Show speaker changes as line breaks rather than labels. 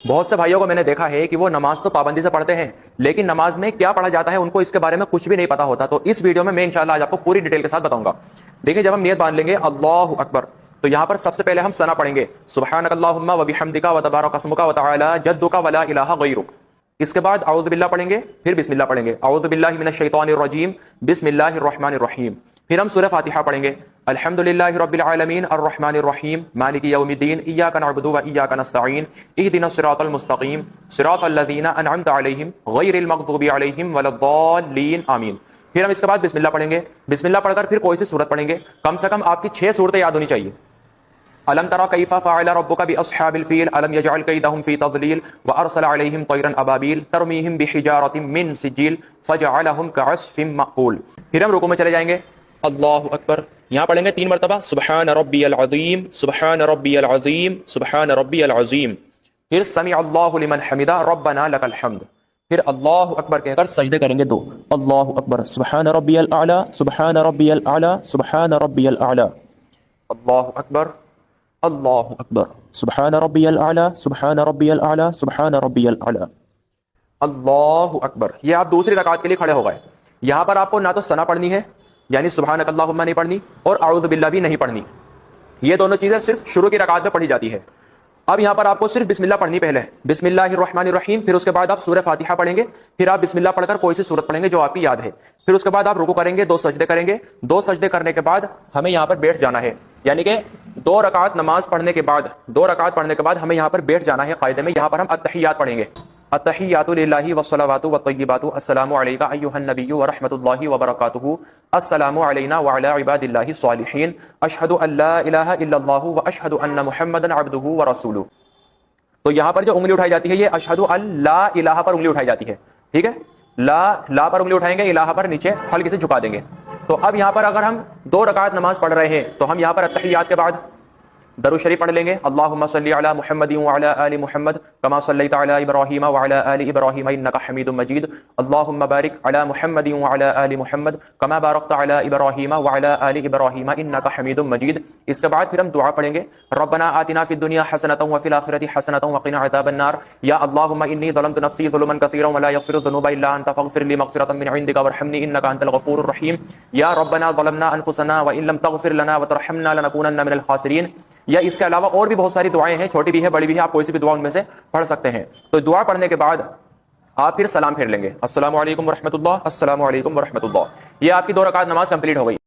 بہت سے بھائیوں کو میں نے دیکھا ہے کہ وہ نماز تو پابندی سے پڑھتے ہیں، لیکن نماز میں کیا پڑھا جاتا ہے ان کو اس کے بارے میں کچھ بھی نہیں پتا ہوتا۔ تو اس ویڈیو میں انشاءاللہ آج آپ کو پوری ڈیٹیل کے ساتھ بتاؤں گا۔ دیکھیں، جب ہم نیت باندھ لیں گے اللہ اکبر، تو یہاں پر سب سے پہلے ہم ثنا پڑھیں گے، سبحانک اللہم و بحمدک و تبارک اسمک و تعالی جدک ولا الہ غیرک۔ اس کے بعد اعوذ باللہ پڑھیں گے، پھر بسم اللہ پڑھیں گے، اعوذ باللہ من الشیطان الرجیم بسم اللہ الرحمن الرحیم۔ پھر ہم سورہ فاتحہ پڑھیں گے، الحمدللہ رب العالمین الرحمن الرحیم مالک یوم الدین ایاک نعبد و ایاک نستعین اہدنا الصراط المستقیم صراط الذین انعمت علیہم غیر المغضوب علیہم ولا الضالین آمین۔ پھر ہم اس کے بعد بسم اللہ پڑھیں گے، بسم اللہ پڑھ کر پھر کوئی سی سورت پڑھیں گے، کم سے کم آپ کی 6 صورتیں یاد ہونی چاہیے۔ الم تر کیف فعل ربک باصحاب الفیل الم یجعل کیدہم فی تضلیل وارسل علیہم طیرا ابابیل ترمیہم بحجارۃ من سجیل فجعلہم کعصف مأکول۔ پھر ہم رکوع میں چلے جائیں گے، اللہ اکبر، یہاں پڑھیں گے 3 مرتبہ سبحان ربی العظیم سبحان ربی العظیم سبحان ربی العظیم۔ پھر سمع اللہ لمن حمدہ ربنا لک الحمد۔ پھر اللہ اکبر کہہ کر سجدے کریں گے 2، اللہ اکبر سبحان ربی الاعلی سبحان ربی الاعلی سبحان ربی الاعلی، اللہ اکبر اللہ اکبر سبحان ربی الاعلی سبحان ربی الاعلی سبحان ربی الاعلی، اللہ اکبر۔ یہ آپ دوسری رکعت کے لیے کھڑے ہو گئے۔ یہاں پر آپ کو نہ تو ثنا پڑھنی ہے، یعنی سبحانک اللہم نہیں پڑھنی، اور اعوذ باللہ بھی نہیں پڑھنی۔ یہ دونوں چیزیں صرف شروع کی رکعت میں پڑھی جاتی ہے۔ اب یہاں پر آپ کو صرف بسم اللہ پڑھنی پہلے، بسم اللہ الرحمن الرحیم، پھر اس کے بعد آپ سورہ فاتحہ پڑھیں گے، پھر آپ بسم اللہ پڑھ کر کوئی سی سورت پڑھیں گے جو آپ کی یاد ہے، پھر اس کے بعد آپ رکوع کریں گے، 2 سجدے کریں گے، 2 سجدے کرنے کے بعد ہمیں یہاں پر بیٹھ جانا ہے، یعنی کہ 2 رکعت نماز پڑھنے کے بعد، 2 رکعت پڑھنے کے بعد ہمیں یہاں پر بیٹھ جانا ہے قاعدے میں۔ یہاں پر ہم التحیات پڑھیں گے، التحیات للہ والصلوات والطیبات السلام علیک ایھا النبی ورحمۃ اللہ وبرکاتہ السلام علینا وعلی عباد اللہ الصالحین اشہد ان لا الہ الا اللہ واشہد ان محمدا عبدہ ورسولہ۔ تو یہاں پر جو انگلی اٹھائی جاتی ہے یہ اشہد ان لا الہ پر انگلی اٹھائی جاتی ہے، ٹھیک ہے، لا پر انگلی اٹھائیں گے، الہ پر نیچے ہلکے سے جھکا دیں گے۔ تو اب یہاں پر اگر ہم 2 رکعت نماز پڑھ رہے ہیں تو ہم یہاں پر التحیات کے بعد درود شریف پڑھ لیں گے، اللہم صلی علی محمد وعلی آل محمد کما صلیت علی ابراہیم وعلی آل ابراہیم انک حمید مجید، اللہم بارک علی محمد وعلی آل محمد کما بارکت علی ابراہیم وعلی آل ابراہیم انک حمید مجید۔ اس کے بعد پھر ہم دعا پڑھیں گے، ربنا آتنا فی الدنیا حسنۃ وفی الآخرۃ حسنۃ وقنا عذاب النار، یا اللہم انی ظلمت نفسی ظلما کثیرا ولا یغفر الذنوب الا انت فاغفر لی مغفرۃ من عندک وارحمنی انک انت الغفور الرحیم، یا ربنا ظلمنا انفسنا وان لم تغفر لنا وترحمنا لنکونن من الخاسرین۔ یا اس کے علاوہ اور بھی بہت ساری دعائیں ہیں، چھوٹی بھی ہے بڑی بھی ہے، آپ کوئی سی بھی دعا ان میں سے پڑھ سکتے ہیں۔ تو دعا پڑھنے کے بعد آپ پھر سلام پھیر لیں گے، السلام علیکم ورحمۃ اللہ، السلام علیکم ورحمۃ اللہ۔ یہ آپ کی 2 رکعت نماز کمپلیٹ ہو گئی۔